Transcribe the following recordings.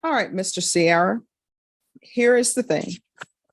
All right, Mr. Sierra, here is the thing.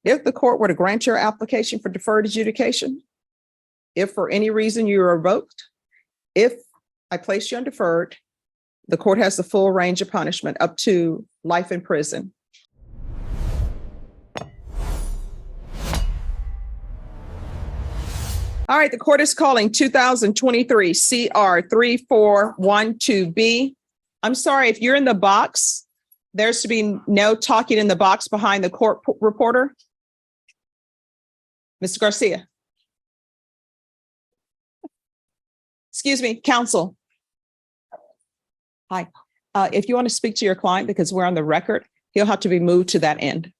If the court were to grant your application for deferred adjudication, if for any reason you are revoked, if I place you on deferred, the court has the full range of punishment up to life in prison. All right, the court is calling 2023 CR 3412B. I'm sorry, if you're in the box, there's to be no talking in the box behind the court reporter. Mr. Garcia. Excuse me, counsel. Hi. If you want to speak to your client, because we're on the record, he'll have to be moved to that end.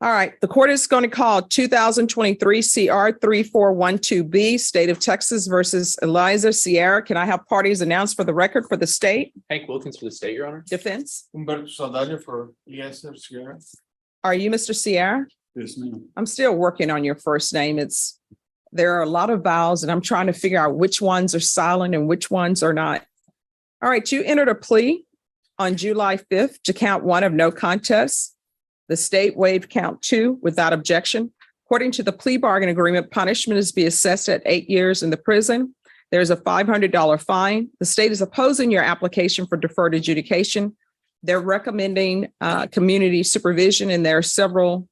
All right, the court is going to call 2023 CR 3412B, State of Texas versus Eliza Sierra. Can I have parties announced for the record for the state? Hank Wilkins for the state, Your Honor. Defense. Humberto Saldaña for Eliza Sierra. Are you Mr. Sierra? Yes, ma'am. I'm still working on your first name. There are a lot of vowels and I'm trying to figure out which ones are silent and which ones are not. All right, you entered a plea on July 5th to count 1 of no contest. The state waived count 2 without objection. According to the plea bargain agreement, punishment is to be assessed at 8 years in the prison. There's a $500 fine. The state is opposing your application for deferred adjudication. They're recommending community supervision, and there are several.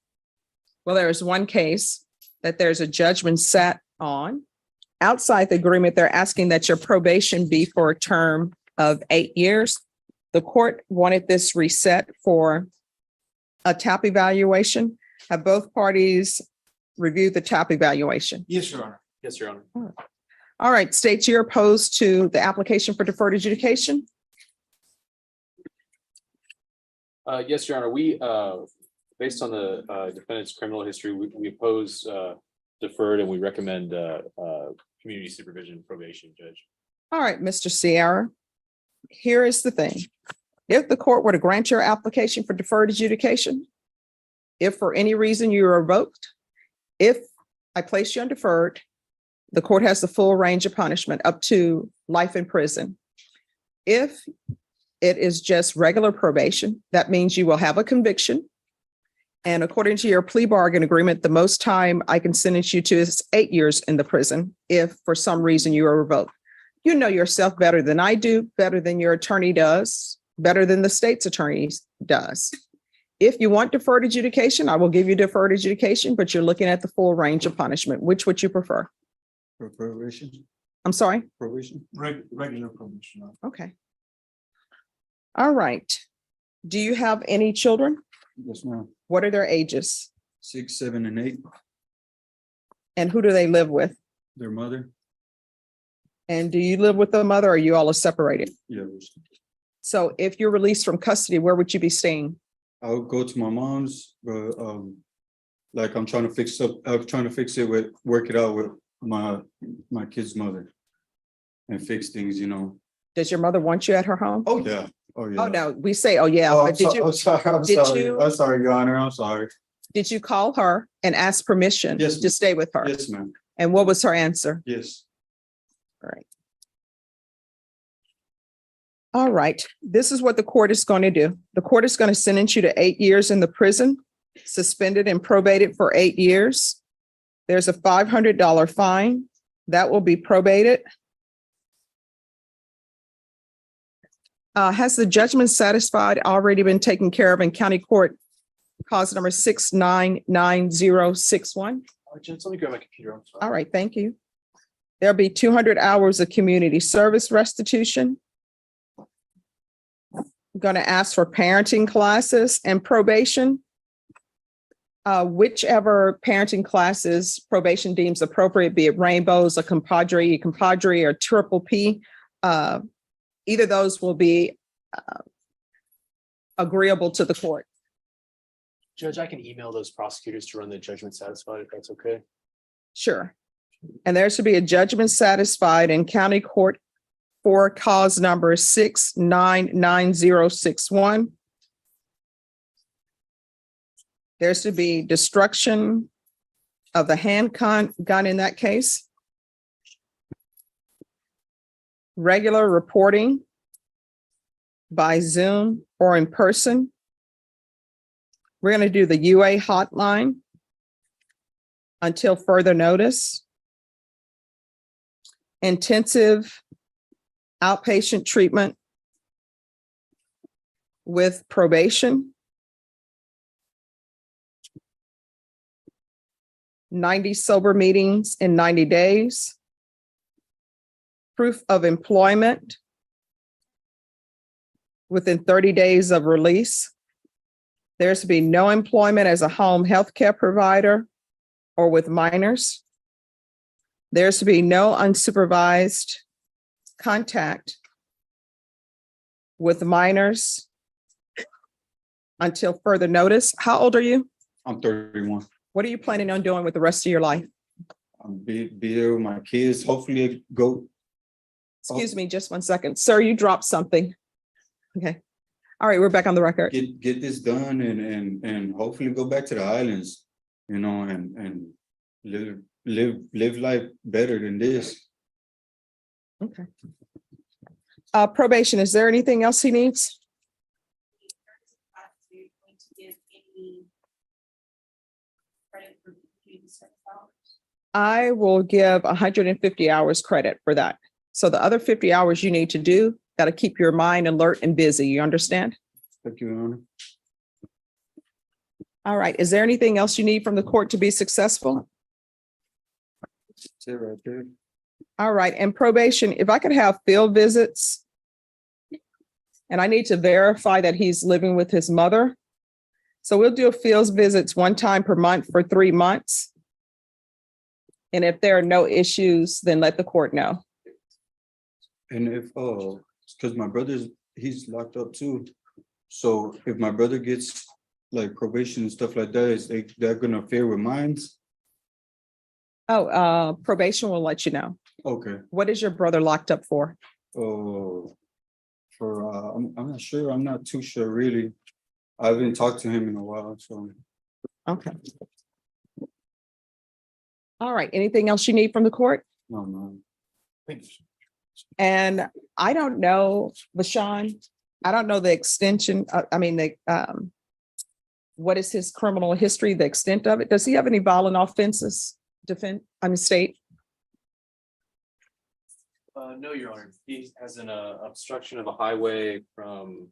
Well, there is one case that there's a judgment set on. Outside the agreement, they're asking that your probation be for a term of 8 years. The court wanted this reset for a TAP evaluation. Have both parties reviewed the TAP evaluation? Yes, Your Honor. Yes, Your Honor. All right, states you're opposed to the application for deferred adjudication? Yes, Your Honor. We, based on the defendant's criminal history, we oppose deferred, and we recommend community supervision probation, Judge. All right, Mr. Sierra, here is the thing. If the court were to grant your application for deferred adjudication, if for any reason you are revoked, if I place you on deferred, the court has the full range of punishment up to life in prison. If it is just regular probation, that means you will have a conviction. And according to your plea bargain agreement, the most time I can sentence you to is 8 years in the prison if for some reason you are revoked. You know yourself better than I do, better than your attorney does, better than the state's attorney does. If you want deferred adjudication, I will give you deferred adjudication, but you're looking at the full range of punishment. Which would you prefer? For probation. I'm sorry? Probation. Regular probation. Okay. All right. Do you have any children? Yes, ma'am. What are their ages? 6, 7, and 8. And who do they live with? Their mother. And do you live with the mother or are you all separated? Yeah. So if you're released from custody, where would you be staying? I'll go to my mom's, but like I'm trying to fix it with, work it out with my kid's mother and fix things, you know. Does your mother want you at her home? Oh, yeah. Oh, yeah. Oh, no, we say, oh, yeah. Oh, But did you, I'm sorry. I'm did sorry. you- I'm sorry, Your Honor. I'm sorry. did you call her and ask permission Yes, to ma'am. stay with her? Yes, ma'am. And what was her answer? Yes. All right. All right, this is what the court is going to do. The court is going to sentence you to 8 years in the prison, suspended and probated for 8 years. There's a $500 fine that will be probated. Has the judgment satisfied already been taken care of in county court cause number 699061? Judge, let me grab my computer. I'm sorry. All right, thank you. There'll be 200 hours of community service restitution. I'm going to ask for parenting classes and probation. Whichever parenting classes probation deems appropriate, be it rainbows, a compadre, or triple P, either those will be agreeable to the court. Judge, I can email those prosecutors to run the judgment satisfied, if that's okay. Sure. And there should be a judgment satisfied in county court for cause number 699061. There's to be destruction of the handgun in that case. Regular reporting by Zoom or in person. We're going to do the UA hotline until further notice. Intensive outpatient treatment with probation. 90 sober meetings in 90 days. Proof of employment within 30 days of release. There's to be no employment as a home health care provider or with minors. There's to be no unsupervised contact with minors until further notice. How old are you? I'm 31. What are you planning on doing with the rest of your life? Be there with my kids, hopefully go. Excuse me, just 1 second. Sir, you dropped something. Okay. All right, we're back on the record. Get this done and hopefully go back to the islands, you know, and live life better than this. Okay. Probation, is there anything else he needs? I will give 150 hours credit for that. So the other 50 hours you need to do, got to keep your mind alert and busy. You understand? Thank you, Your Honor. All right. Is there anything else you need from the court to be successful? That's it right there. All right. And probation, if I could have field visits, and I need to verify that he's living with his mother. So we'll do field visits 1 time per month for 3 months. And if there are no issues, then let the court know. And if, because my he's locked up too. So if my brother gets like probation and stuff like that, they're gonna interfere with mines? Oh, probation will let you know. Okay. What is your brother locked up for? Oh, I'm not sure. I'm not too sure really. I haven't talked to him in a while, so. Okay. All right. Anything else you need from the court? No. Thanks. And I don't know, Bashan, I don't know the extension, what is his criminal history, the extent of it? Does he have any violent offenses? State? No, Your Honor. He has an obstruction of a highway from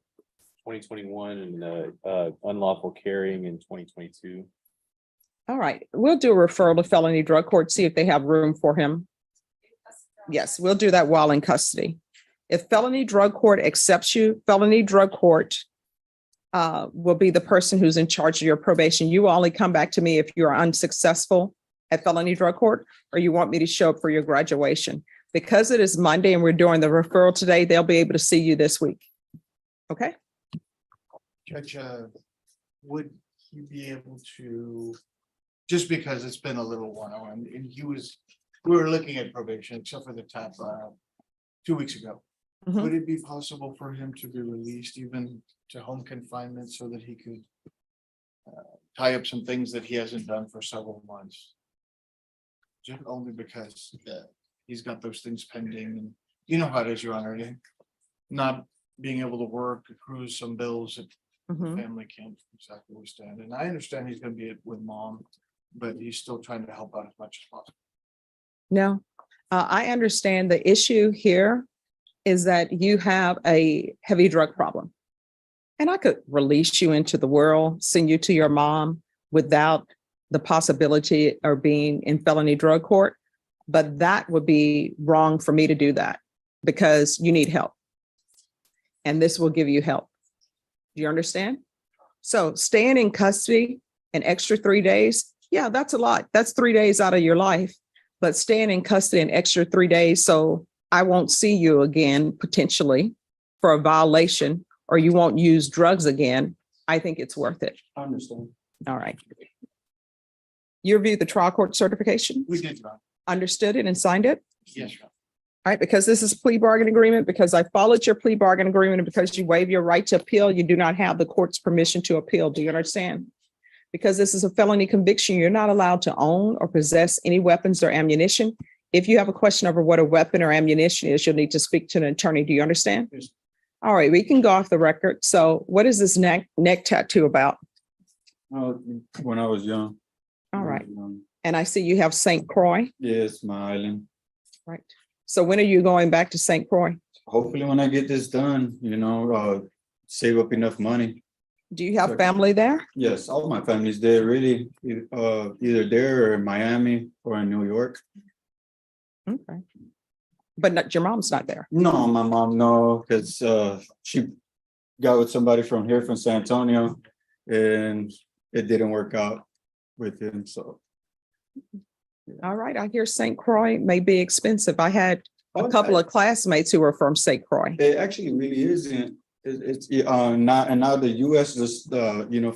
2021 and unlawful carrying in 2022. All right. We'll do a referral to felony drug court, see if they have room for him. Yes, we'll do that while in custody. If felony drug court accepts you, felony drug court will be the person who's in charge of your probation. You will only come back to me if you are unsuccessful at felony drug court, or you want me to show up for your graduation. Because it is Monday and we're doing the referral today, they'll be able to see you this week. Okay? Judge, would you be able to, just because it's been a little while and we were looking at probation, except for the tap 2 weeks ago. Mhm. Would it be possible for him to be released even to home confinement so that he could tie up some things that he hasn't done for several months? Just only because he's got those things pending, and you know how it is, Your Honor, not being able to work, accrues some bills that Mhm. family can't exactly withstand. And I understand he's gonna be with mom, but he's still trying to help out as much as possible. No, I understand the issue here is that you have a heavy drug problem. And I could release you into the world, send you to your mom without the possibility of being in felony drug court. But that would be wrong for me to do that because you need help. And this will give you help. Do you understand? So staying in custody an extra 3 days, yeah, that's a lot. That's 3 days out of your life. But staying in custody an extra 3 days, so I won't see you again potentially for a violation, or you won't use drugs again, I think it's worth it. I understand. All right. You reviewed the trial court certification, We did, Your Honor. understood it and signed it? Yes, Your Honor. All right, because this is a plea bargain agreement, because I followed your plea bargain agreement, and because you waive your right to appeal, you do not have the court's permission to appeal. Do you understand? Because this is a felony conviction, you're not allowed to own or possess any weapons or ammunition. If you have a question over what a weapon or ammunition is, you'll need to speak to an attorney. Do you understand? Yes. All right, we can go off the record. So what is this neck tattoo about? Uh, when I was young. All right. And I see you have St. Croix. Yes, my island. Right. So when are you going back to St. Croix? Hopefully when I get this done, save up enough money. Do you have Sure. family there? Yes, all my family's there really, either there or in Miami or in New York. Okay. But not, your mom's not there. No, my mom, no, because she got with somebody from here from San Antonio and it didn't work out with him, so. All right. I hear St. Croix may be expensive. I had a Oh, couple of classmates who were from St. Croix. It actually really isn't. It's not, and now the US just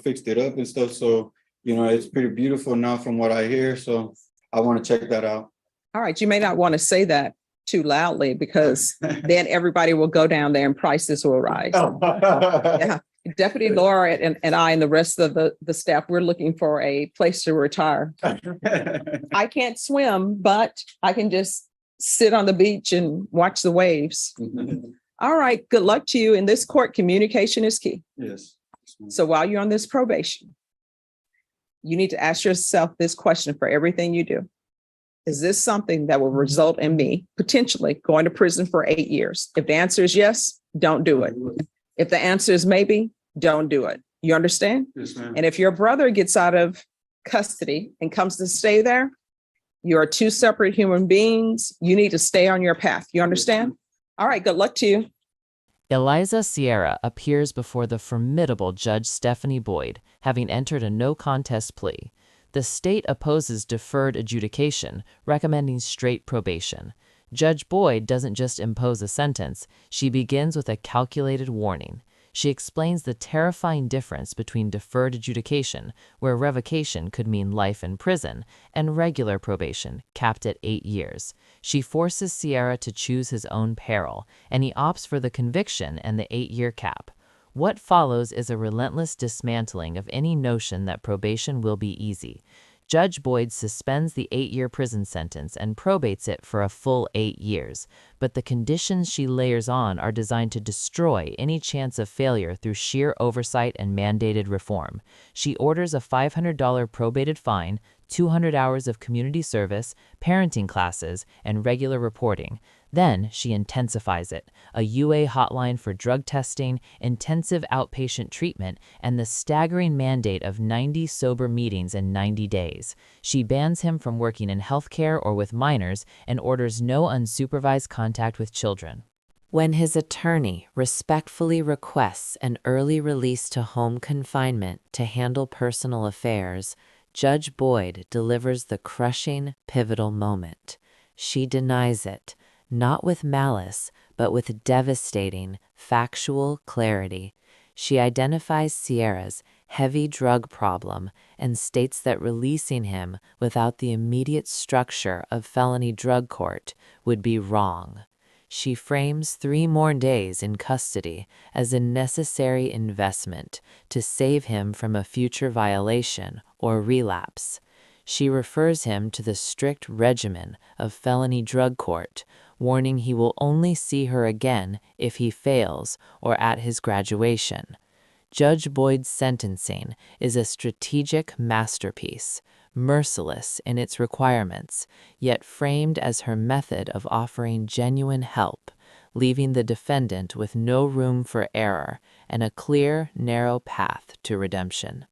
fixed it up and stuff. So, it's pretty beautiful now from what I hear. So I want to check that out. All right. You may not want to say that too loudly because then everybody will go down there and prices will rise. Yeah. Deputy Laura and I and the rest of the staff, we're looking for a place to retire. I can't swim, but I can just sit on the beach and watch the waves. All right. Good luck to you. In this court, communication is key. Yes. So while you're on this probation, you need to ask yourself this question for everything you do. Is this something that will result in me potentially going to prison for 8 years? If the answer is yes, don't do it. If the answer is maybe, don't do it. You understand? Yes, ma'am. And if your brother gets out of custody and comes to stay there, you are two separate human beings. You need to stay on your path. You understand? All right. Good luck to you. Eliza Sierra appears before the formidable Judge Stephanie Boyd, having entered a no contest plea. The state opposes deferred adjudication, recommending straight probation. Judge Boyd doesn't just impose a sentence, she begins with a calculated warning. She explains the terrifying difference between deferred adjudication, where revocation could mean life in prison, and regular probation, capped at 8 years. She forces Sierra to choose his own peril, and he opts for the conviction and the 8-year cap. What follows is a relentless dismantling of any notion that probation will be easy. Judge Boyd suspends the 8-year prison sentence and probates it for a full 8 years, but the conditions she layers on are designed to destroy any chance of failure through sheer oversight and mandated reform. She orders a $500 probated fine, 200 hours of community service, parenting classes, and regular reporting. Then she intensifies it, a UA hotline for drug testing, intensive outpatient treatment, and the staggering mandate of 90 sober meetings in 90 days. She bans him from working in healthcare or with minors and orders no unsupervised contact with children. When his attorney respectfully requests an early release to home confinement to handle personal affairs, Judge Boyd delivers the crushing, pivotal moment. She denies it, not with malice, but with devastating, factual clarity. She identifies Sierra's heavy drug problem and states that releasing him without the immediate structure of felony drug court would be wrong. She frames 3 more days in custody as a necessary investment to save him from a future violation or relapse. She refers him to the strict regimen of felony drug court, warning he will only see her again if he fails or at his graduation. Judge Boyd's sentencing is a strategic masterpiece, merciless in its requirements, yet framed as her method of offering genuine help, leaving the defendant with no room for error and a clear, narrow path to redemption.